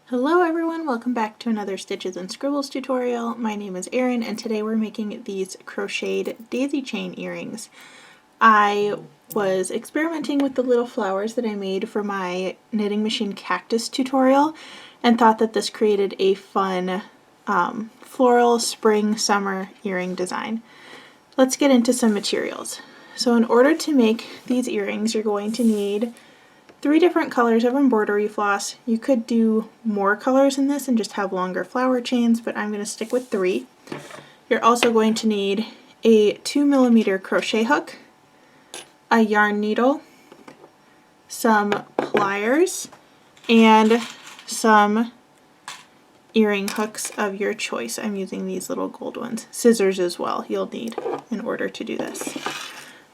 Hello everyone, welcome back to another Stitches and Scribbles tutorial. My name is Erin and today we're making these crocheted daisy chain earrings. I was experimenting with the little flowers that I made for my knitting machine cactus tutorial and thought that this created a fun floral spring summer earring design. Let's get into some materials. So in order to make these earrings you're going to need 3 different colors of embroidery floss. You could do more colors in this and just have longer flower chains, but I'm going to stick with 3. You're also going to need a 2mm crochet hook, a yarn needle, some pliers, and some earring hooks of your choice. I'm using these little gold ones. Scissors as well you'll need in order to do this.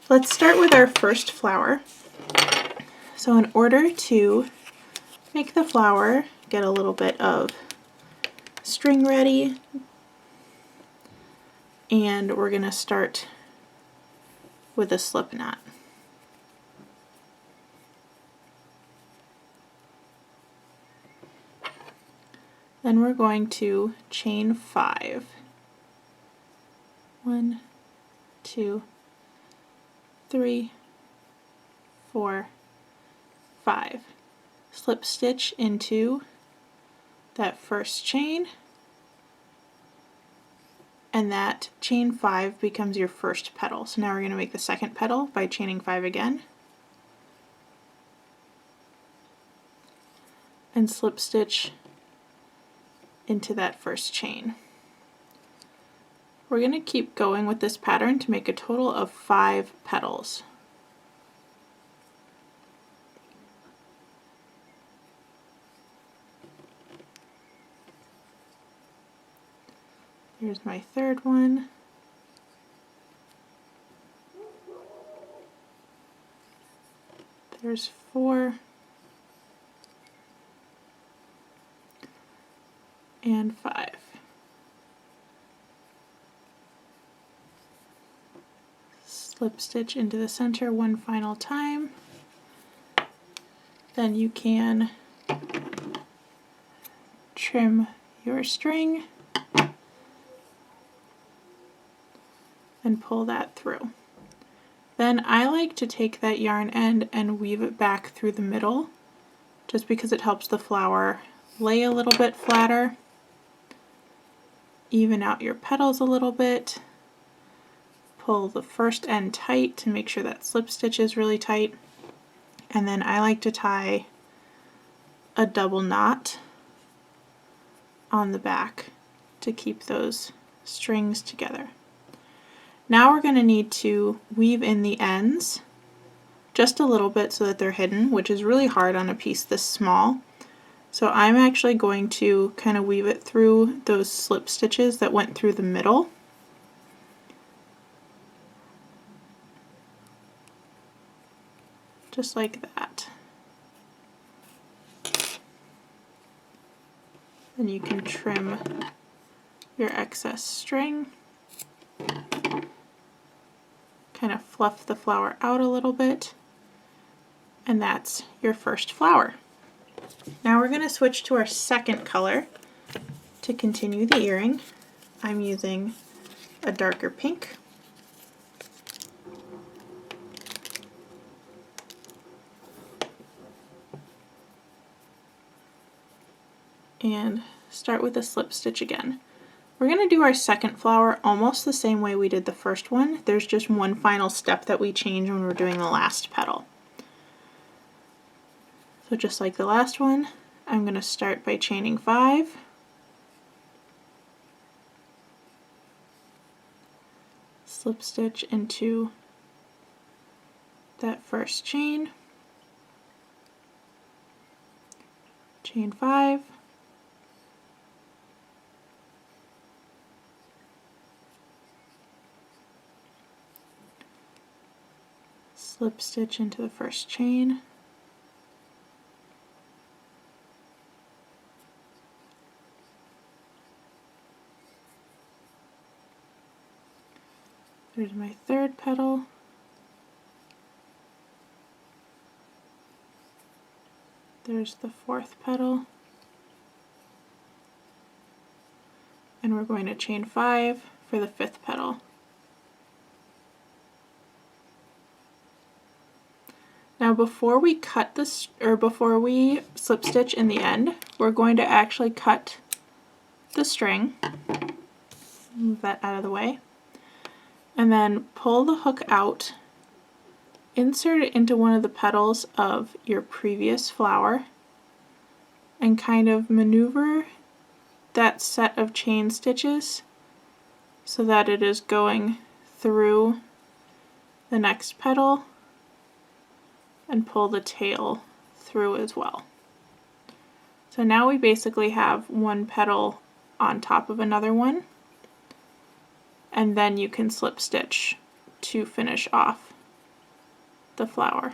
Let's start with our first flower. So in order to make the flower, get a little bit of string ready, and we're going to start with a slip knot. Then we're going to chain 5. 1, 2, 3, 4, 5. Slip stitch into that first chain, and that chain 5 becomes your first petal. So now we're going to make the second petal by chaining 5 again, and slip stitch into that first chain. We're going to keep going with this pattern to make a total of 5 petals. Here's my third one. There's 4. And 5. Slip stitch into the center one final time. Then you can trim your string and pull that through. Then I like to take that yarn end and weave it back through the middle, just because it helps the flower lay a little bit flatter. Even out your petals a little bit. Pull the first end tight to make sure that slip stitch is really tight. And then I like to tie a double knot on the back to keep those strings together. Now we're going to need to weave in the ends just a little bit so that they're hidden, which is really hard on a piece this small. So I'm actually going to kind of weave it through those slip stitches that went through the middle. Just like that. Then you can trim your excess string. Kind of fluff the flower out a little bit. And that's your first flower. Now we're going to switch to our second color to continue the earring. I'm using a darker pink. And start with a slip stitch again. We're going to do our second flower almost the same way we did the first one. There's just one final step that we change when we're doing the last petal. So just like the last one, I'm going to start by chaining 5. Slip stitch into that first chain. Chain 5. Slip stitch into the first chain. There's my third petal. There's the fourth petal. and we're going to chain 5 for the 5th petal. Now before we cut this, or before we slip stitch in the end, we're going to actually cut the string, move that out of the way, and then pull the hook out, insert it into one of the petals of your previous flower, and kind of maneuver that set of chain stitches so that it is going through the next petal, and pull the tail through as well. So now we basically have one petal on top of another one, and then you can slip stitch to finish off the flower.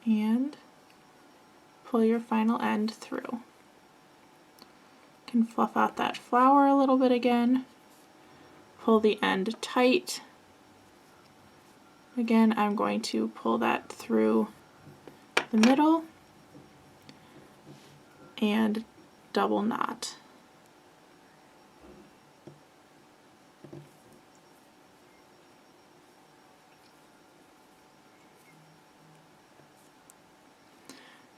And pull your final end through. You can fluff out that flower a little bit again, pull the end tight. Again, I'm going to pull that through the middle and double knot.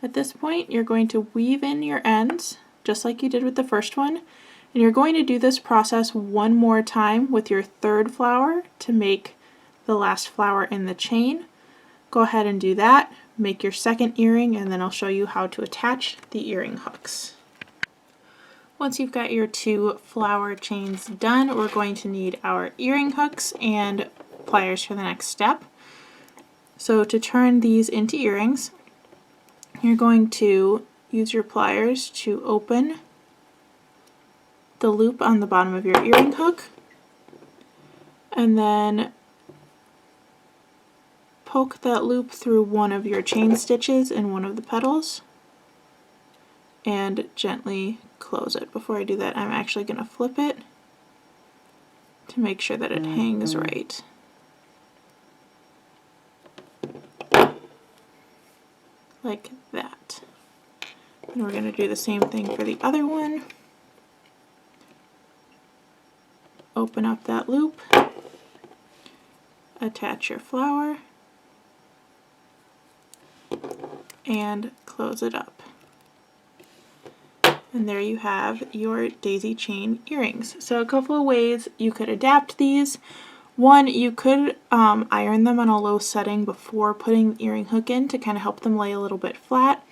At this point, you're going to weave in your ends, just like you did with the first one, and you're going to do this process one more time with your 3rd flower to make the last flower in the chain. Go ahead and do that, make your 2nd earring, and then I'll show you how to attach the earring hooks. Once you've got your 2 flower chains done, we're going to need our earring hooks and pliers for the next step. So to turn these into earrings, you're going to use your pliers to open the loop on the bottom of your earring hook, and then poke that loop through one of your chain stitches in one of the petals and gently close it. Before I do that, I'm actually going to flip it to make sure that it hangs right. Like that. And we're going to do the same thing for the other one. Open up that loop, attach your flower, and close it up. And there you have your daisy chain earrings. So a couple of ways you could adapt these. One, you could iron them on a low setting before putting the earring hook in to kind of help them lay a little bit flat.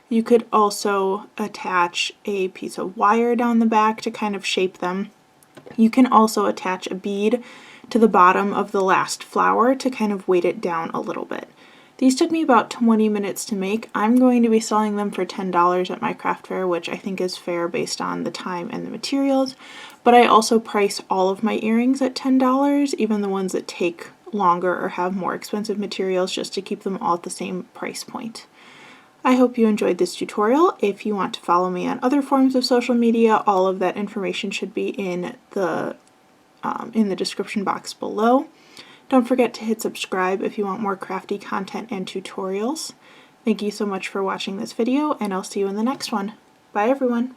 You could also attach a piece of wire down the back to kind of shape them. You can also attach a bead to the bottom of the last flower to kind of weight it down a little bit. These took me about 20 minutes to make. I'm going to be selling them for $10 at my craft fair, which I think is fair based on the time and the materials. But I also price all of my earrings at $10, even the ones that take longer or have more expensive materials, just to keep them all at the same price point. I hope you enjoyed this tutorial. If you want to follow me on other forms of social media, all of that information should be in the description box below. Don't forget to hit subscribe if you want more crafty content and tutorials. Thank you so much for watching this video, and I'll see you in the next one. Bye everyone!